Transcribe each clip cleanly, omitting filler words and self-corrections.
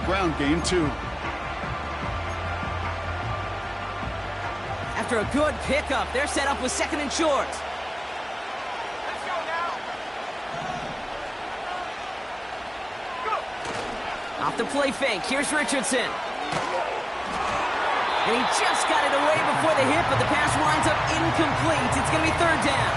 ground game, too. After a good pickup, they're set up with 2nd and short. Let's go now. Go. Off the play fake, here's Richardson. And he just got it away before the hit, but the pass winds up incomplete. It's going to be 3rd down.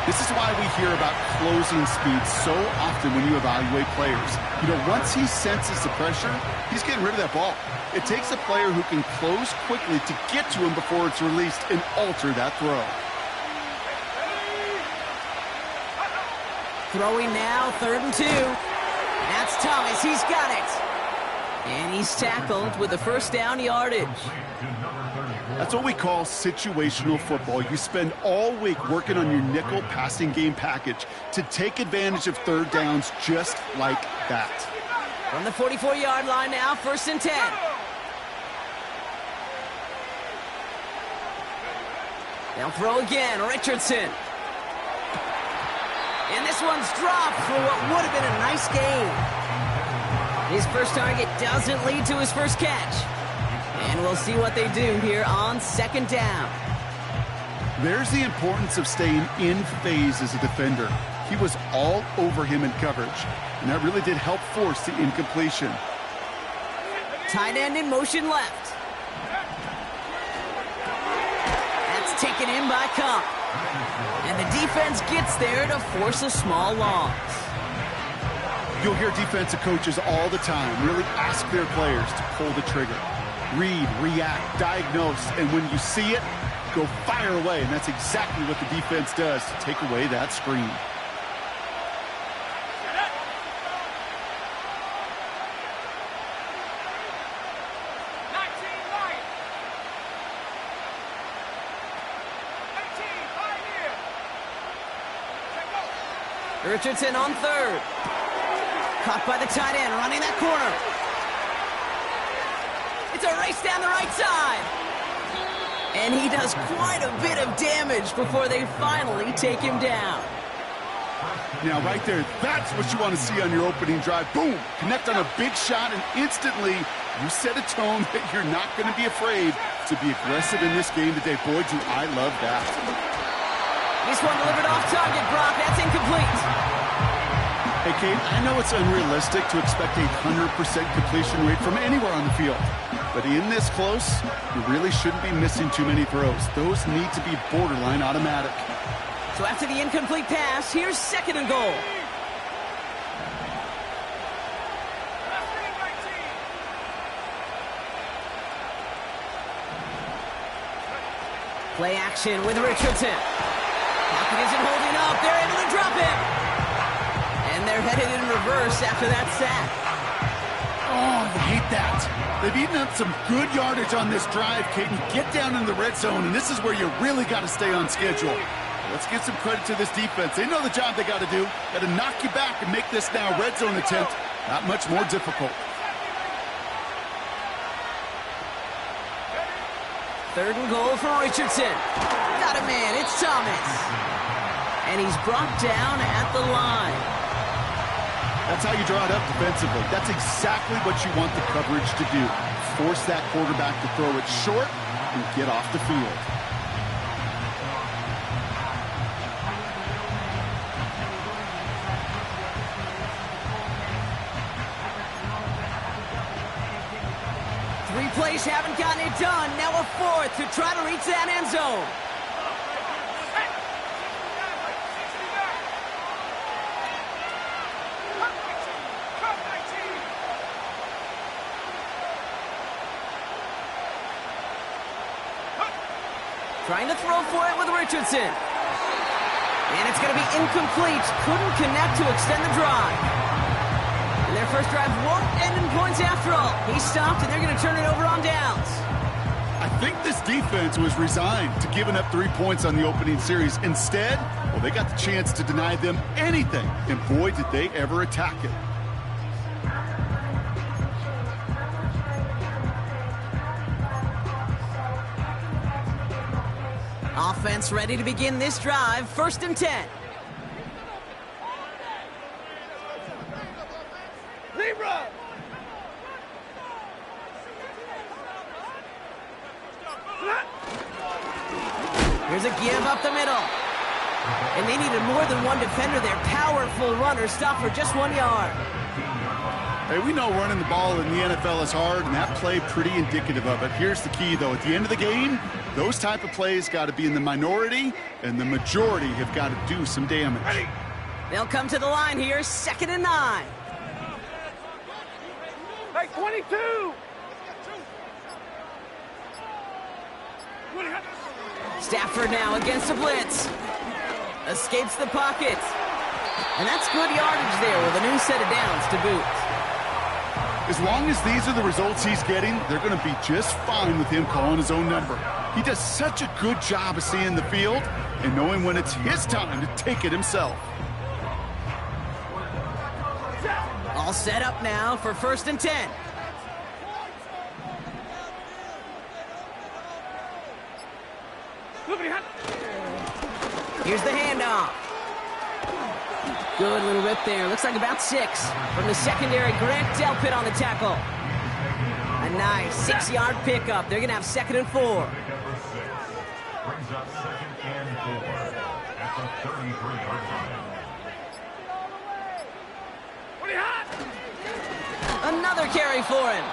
This is why we hear about closing speed so often when you evaluate players. You know, once he senses the pressure, he's getting rid of that ball. It takes a player who can close quickly to get to him before it's released and alter that throw. Throwing now, 3rd and 2. That's Thomas, he's got it. And he's tackled with the 1st down yardage. That's what we call situational football. You spend all week working on your nickel passing game package to take advantage of 3rd downs just like that. From the 44-yard line now, 1st and 10. They'll throw again, Richardson. And this one's dropped for what would have been a nice gain. His first target doesn't lead to his first catch. And we'll see what they do here on 2nd down. There's the importance of staying in phase as a defender. He was all over him in coverage, and that really did help force the incompletion. Tight end in motion left. That's taken in by Cup. And the defense gets there to force a small loss. You'll hear defensive coaches all the time really ask their players to pull the trigger. Read, react, diagnose, and when you see it, go fire away. And that's exactly what the defense does to take away that screen. Richardson on 3rd. Caught by the tight end, running that corner. It's a race down the right side. And he does quite a bit of damage before they finally take him down. Now, right there, that's what you want to see on your opening drive. Boom! Connect on a big shot, and instantly you set a tone that you're not going to be afraid to be aggressive in this game today. Boy, do I love that. This one delivered off target, Brock. That's incomplete. Hey, Kate, I know it's unrealistic to expect a 100% completion rate from anywhere on the field. But in this close, you really shouldn't be missing too many throws. Those need to be borderline automatic. So after the incomplete pass, here's 2nd and goal. Play action with Richardson. Pocket isn't holding up. They're able to drop him. And they're headed in reverse after that sack. Oh, I hate that. They've eaten up some good yardage on this drive, Caden. Get down in the red zone, and this is where you really got to stay on schedule. Let's give some credit to this defense. They know the job they got to do. Got to knock you back and make this now red zone attempt not much more difficult. 3rd and goal for Richardson. Got a man, it's Thomas. And he's brought down at the line. That's how you draw it up defensively. That's exactly what you want the coverage to do. Force that quarterback to throw it short and get off the field. Three plays haven't gotten it done. Now a 4th to try to reach that end zone. Trying to throw for it with Richardson. And it's going to be incomplete. Couldn't connect to extend the drive. And their first drive won't end in points after all. He stopped, and they're going to turn it over on downs. I think this defense was resigned to giving up 3 points on the opening series. Instead, well, they got the chance to deny them anything. And boy, did they ever attack it. Offense ready to begin this drive. 1st and 10. a give up the middle. And they needed more than one defender there. Powerful runner, stopped for just 1 yard. Hey, we know running the ball in the NFL is hard, and that play pretty indicative of it. Here's the key, though. At the end of the game, those type of plays got to be in the minority, and the majority have got to do some damage. They'll come to the line here, 2nd and 9. Hey, 22! Stafford now against the blitz. Escapes the pocket. And that's good yardage there with a new set of downs to boot. As long as these are the results he's getting, they're going to be just fine with him calling his own number. He does such a good job of seeing the field and knowing when it's his time to take it himself. All set up now for 1st and 10. Here's the handoff. Good little rip there. Looks like about 6. From the secondary, Grant Delpit on the tackle. A nice 6-yard pickup. They're going to have 2nd and 4. Brings up 2nd and 4 at the 33-yard line. Another carry for him.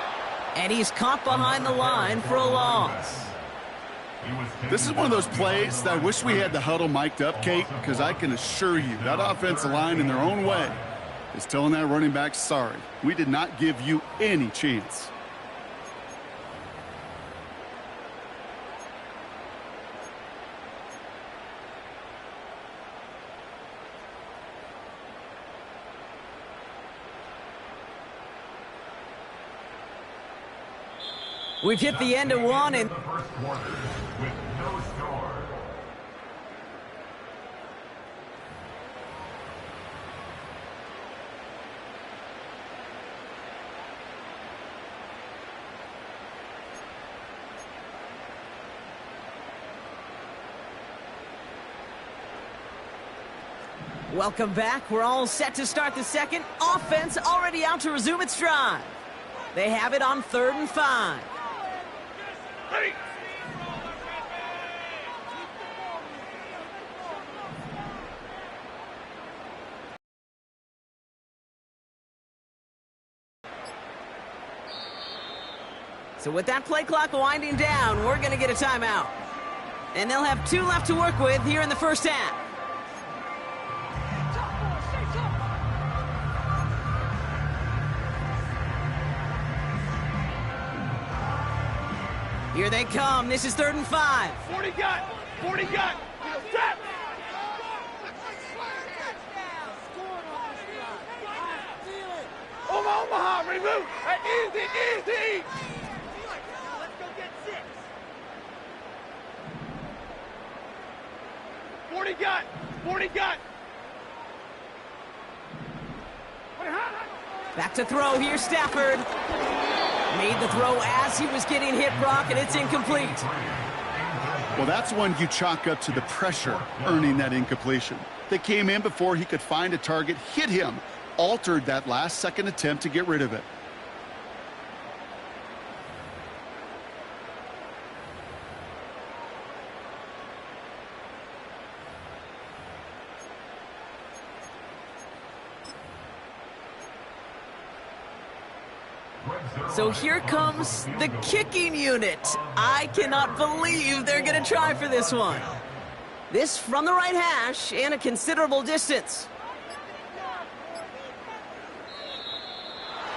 And he's caught behind the line for a loss. This is one of those plays that I wish we had the huddle mic'd up, Kate, because I can assure you that offensive line in their own way is telling that running back, sorry, we did not give you any chance. We've hit the end of one and With no score. welcome back. We're all set to start the second. Offense already out to resume its drive. They have it on 3rd and 5. Ready. So with that play clock winding down, we're going to get a timeout. And they'll have 2 left to work with here in the first half. Here they come. This is 3rd and 5. 40 got. 40 got. Trap. Omaha, ready move. Hey, easy, easy. Let's go get 6. 40 got. 40 got. Back to throw here, Stafford. Made the throw as he was getting hit, Brock, and it's incomplete. Well, that's one you chalk up to the pressure earning that incompletion. They came in before he could find a target, hit him, altered that last-second attempt to get rid of it. So here comes the kicking unit. I cannot believe they're going to try for this one. This from the right hash and a considerable distance.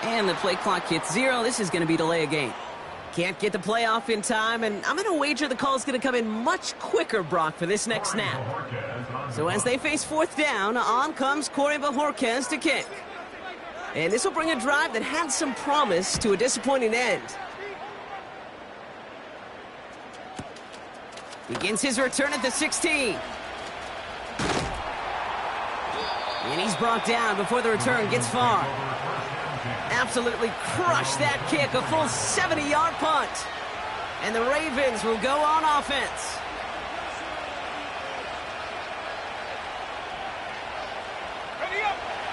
And the play clock hits 0. This is going to be delay a game. Can't get the play off in time, and I'm going to wager the call is going to come in much quicker, Brock, for this next snap. So as they face 4th down, on comes Corey Bajorquez to kick. And this will bring a drive that had some promise to a disappointing end. Begins his return at the 16. And he's brought down before the return gets far. Absolutely crushed that kick, a full 70-yard punt. And the Ravens will go on offense.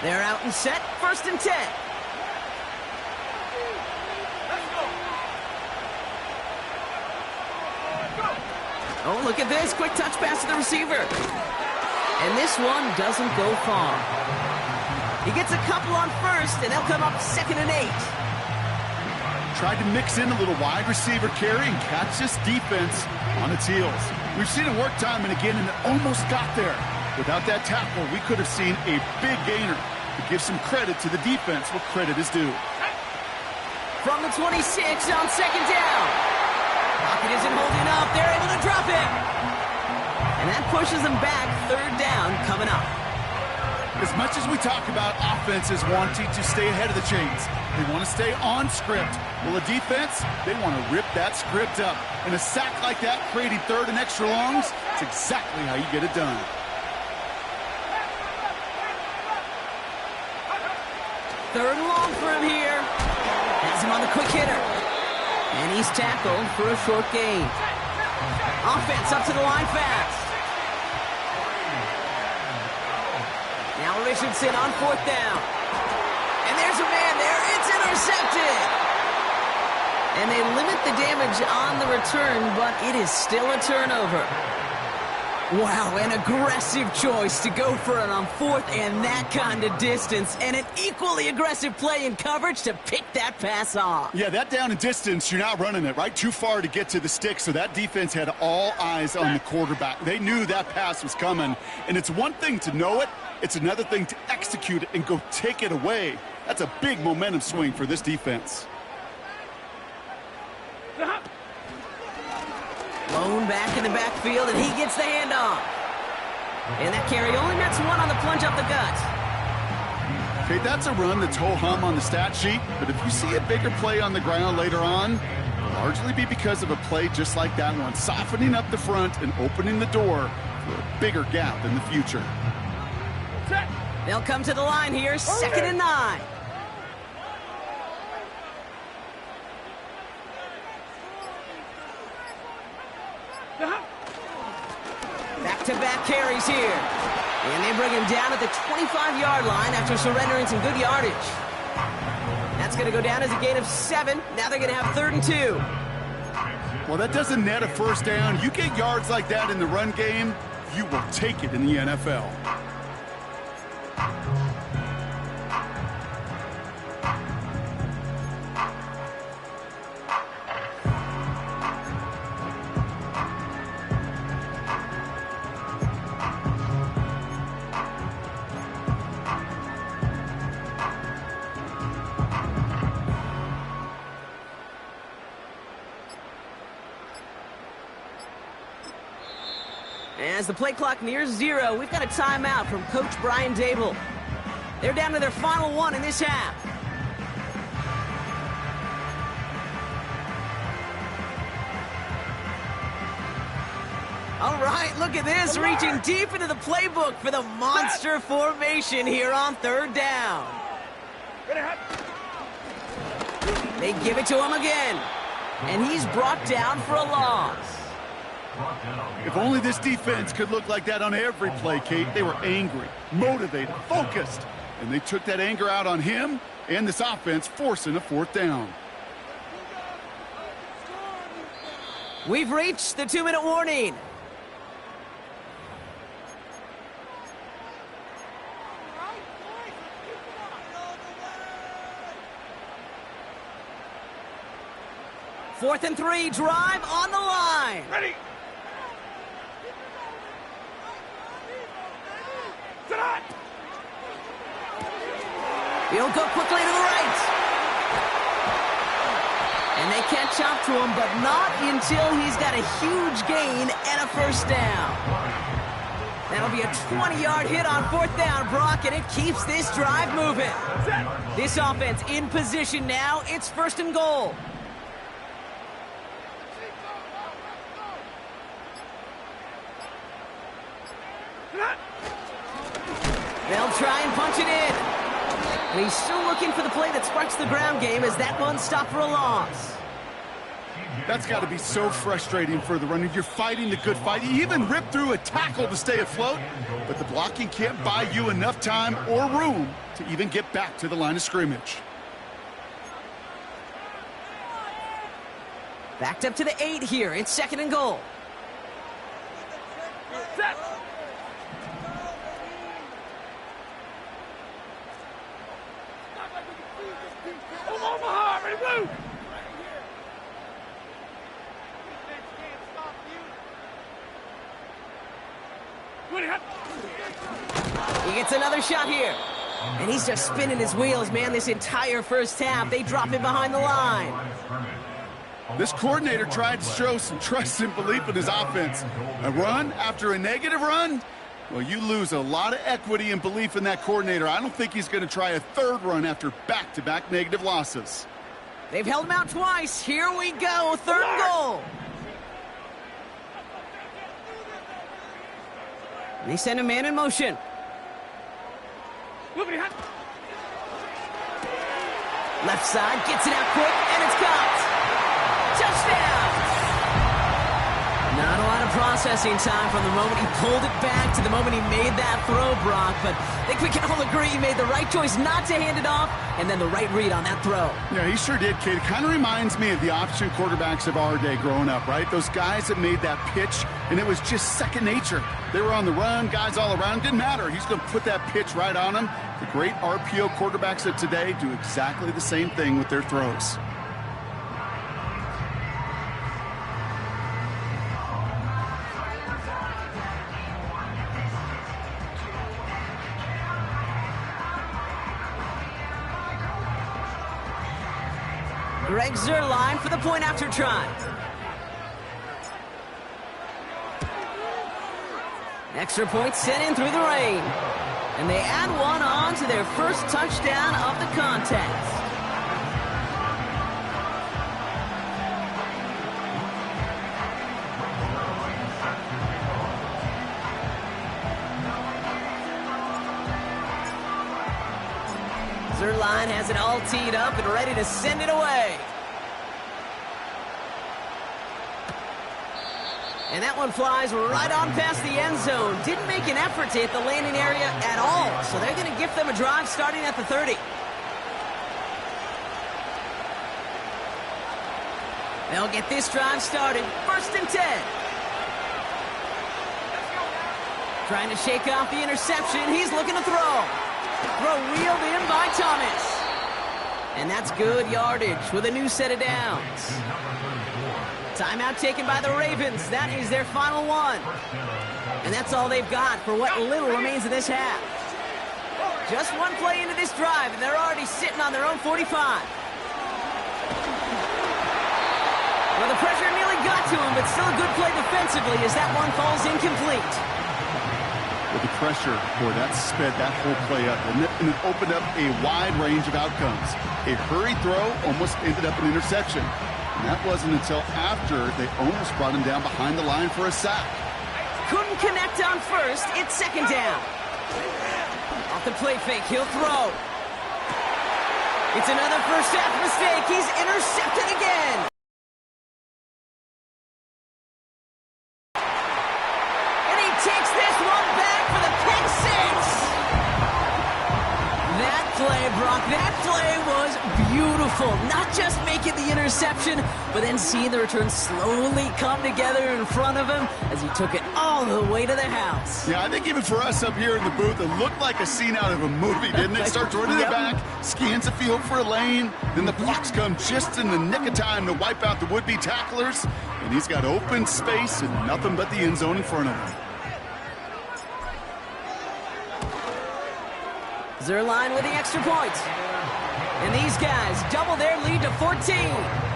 They're out and set, 1st and 10. Let's go. Go. Oh, look at this. Quick touch pass to the receiver. And this one doesn't go far. He gets a couple on first, and they'll come up 2nd and 8. Tried to mix in a little wide receiver carry and catch this defense on its heels. We've seen it work time and again, and it almost got there. Without that tackle, we could have seen a big gainer. To give some credit to the defense where credit is due. From the 26 on 2nd down. Pocket isn't holding up. They're able to drop it. And that pushes them back. 3rd down coming up. As much as we talk about offenses wanting to stay ahead of the chains, they want to stay on script. Well, the defense, they want to rip that script up. And a sack like that, creating 3rd and extra longs, it's exactly how you get it done. 3rd and long for him here. Has him on the quick hitter. And he's tackled for a short gain. Offense up to the line fast. Now Richardson on 4th down. And there's a man there. It's intercepted. And they limit the damage on the return, but it is still a turnover. Wow, an aggressive choice to go for it on 4th and that kind of distance. And an equally aggressive play in coverage to pick that pass off. Yeah, that down and distance, you're not running it, right? Too far to get to the stick, so that defense had all eyes on the quarterback. They knew that pass was coming. And it's one thing to know it. It's another thing to execute it and go take it away. That's a big momentum swing for this defense. Lone back in the backfield, and he gets the handoff. And that carry only nets 1 on the plunge up the gut. Okay, that's a run that's ho-hum on the stat sheet, but if you see a bigger play on the ground later on, it'll largely be because of a play just like that one, softening up the front and opening the door for a bigger gap in the future. They'll come to the line here, 2nd and 9. Back-to-back carries here. And they bring him down at the 25-yard line after surrendering some good yardage. That's going to go down as a gain of 7. Now they're going to have 3rd and 2. Well, that doesn't net a 1st down. You get yards like that in the run game, you will take it in the NFL. As the play clock nears 0, we've got a timeout from Coach Brian Dable. They're down to their final 1 in this half. All right, look at this, reaching deep into the playbook for the monster formation here on 3rd down. They give it to him again, and he's brought down for a loss. If only this defense could look like that on every play, Kate. They were angry, motivated, focused, and they took that anger out on him and this offense, forcing a 4th down. We've reached the 2-minute warning. Fourth and 3, drive on the line. Ready. He'll go quickly to the right. And they catch up to him, but not until he's got a huge gain and a 1st down. That'll be a 20-yard hit on 4th down, Brock, and it keeps this drive moving. This offense in position now. It's 1st and goal. They'll try and punch it in. And he's still looking for the play that sparks the ground game as that one stopped for a loss. That's got to be so frustrating for the runner. You're fighting the good fight. You even rip through a tackle to stay afloat, but the blocking can't buy you enough time or room to even get back to the line of scrimmage. Backed up to the 8 here. It's 2nd and goal. Set. Omaha, ready, move. He gets another shot here. And he's just spinning his wheels, man, this entire first half. They drop him behind the line. This coordinator tried to show some trust and belief in his offense. A run after a negative run? Well, you lose a lot of equity and belief in that coordinator. I don't think he's going to try a third run after back-to-back negative losses. They've held him out twice. Here we go, third goal. They send a man in motion. Left side, gets it out quick, and it's caught. Touchdown! Not a lot of processing time from the moment he pulled it back to the moment he made that throw, Brock, but I think we can all agree he made the right choice not to hand it off, and then the right read on that throw. Yeah, he sure did, Kate. It kind of reminds me of the option quarterbacks of our day growing up, right? Those guys that made that pitch, and it was just second nature. They were on the run, guys all around. Didn't matter. He's going to put that pitch right on them. The great RPO quarterbacks of today do exactly the same thing with their throws. Greg Zuerlein for the point after try. Extra point sent in through the rain. And they add one on to their first touchdown of the contest. Zuerlein has it all teed up and ready to send it away. And that one flies right on past the end zone. Didn't make an effort to hit the landing area at all. So they're going to give them a drive starting at the 30. They'll get this drive started. 1st and 10. Trying to shake off the interception. He's looking to throw. Throw wheeled in by Thomas. And that's good yardage with a new set of downs. Timeout taken by the Ravens. That is their final one. And that's all they've got for what little remains of this half. Just one play into this drive, and they're already sitting on their own 45. Well, the pressure nearly got to him, but still a good play defensively as that one falls incomplete. With the pressure, boy, that sped that whole play up, and it opened up a wide range of outcomes. A hurried throw almost ended up an interception. And that wasn't until after they almost brought him down behind the line for a sack. Couldn't connect on first. It's 2nd down. Off the play fake, he'll throw. It's another first half mistake. He's intercepted again. And he takes this one back for the pick six. That play, Brock, that play was beautiful. Not just making the interception, but then seeing the return slowly come together in front of him as he took it all the way to the house. Yeah, I think even for us up here in the booth, it looked like a scene out of a movie, didn't it? Starts running it back, scans the field for a lane, then the blocks come just in the nick of time to wipe out the would-be tacklers, and he's got open space and nothing but the end zone in front of him. Zuerlein with the extra point. And these guys double their lead to 14.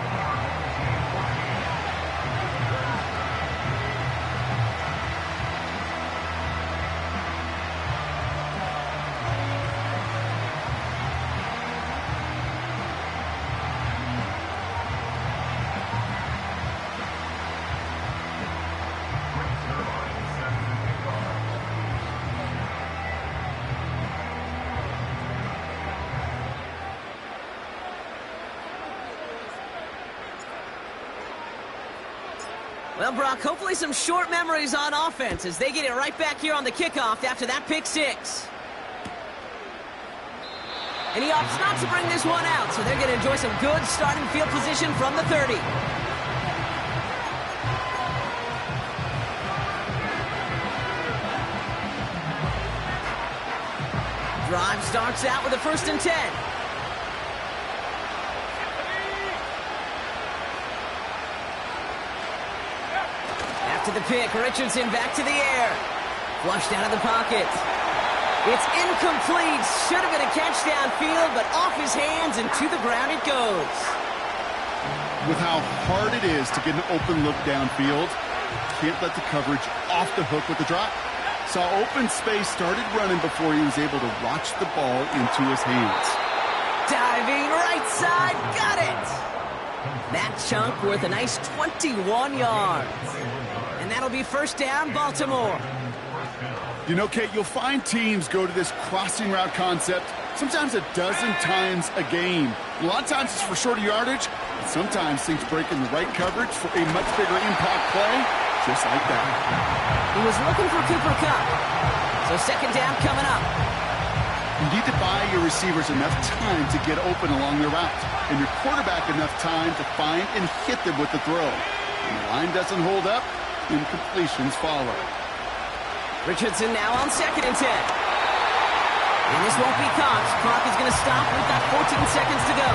Well, Brock, hopefully some short memories on offense as they get it right back here on the kickoff after that pick six. And he opts not to bring this one out, so they're going to enjoy some good starting field position from the 30. drive starts out with a 1st and 10. After the pick, Richardson back to the air. Flushed out of the pocket. It's incomplete. Should have been a catch downfield, but off his hands and to the ground it goes. With how hard it is to get an open look downfield, can't let the coverage off the hook with the drop. Saw open space, started running before he was able to watch the ball into his hands. Diving right side, got it! That chunk worth a nice 21 yards. And that'll be 1st down, Baltimore. You know, Kate, you'll find teams go to this crossing route concept sometimes a dozen times a game. A lot of times it's for shorter yardage, but sometimes things break in the right coverage for a much bigger impact play, just like that. He was looking for Cooper Kupp. So 2nd down coming up. You need to buy your receivers enough time to get open along their route, and your quarterback enough time to find and hit them with the throw. When the line doesn't hold up, incompletions follow. Richardson now on 2nd and 10. And this won't be caught. Clock is going to stop. We've got 14 seconds to go.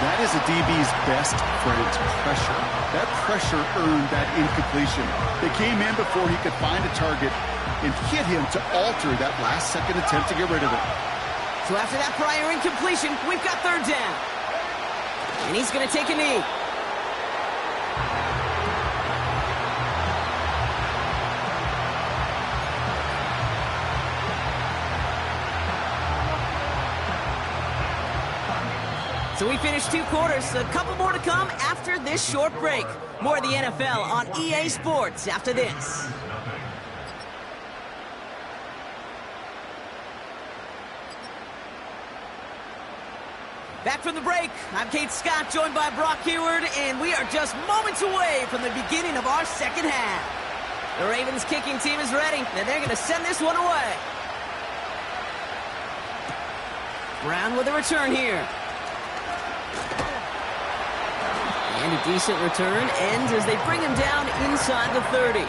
That is a DB's best friend, pressure. That pressure earned that incompletion. They came in before he could find a target and hit him to alter that last-second attempt to get rid of it. So after that prior incompletion, we've got 3rd down. And he's going to take a knee. So we finished 2 quarters, a couple more to come after this short break. More of the NFL on EA Sports after this. Back from the break, I'm Kate Scott, joined by Brock Heward, and we are just moments away from the beginning of our 2nd half. The Ravens kicking team is ready, and they're going to send this one away. Brown with a return here. And a decent return ends as they bring him down inside the 30.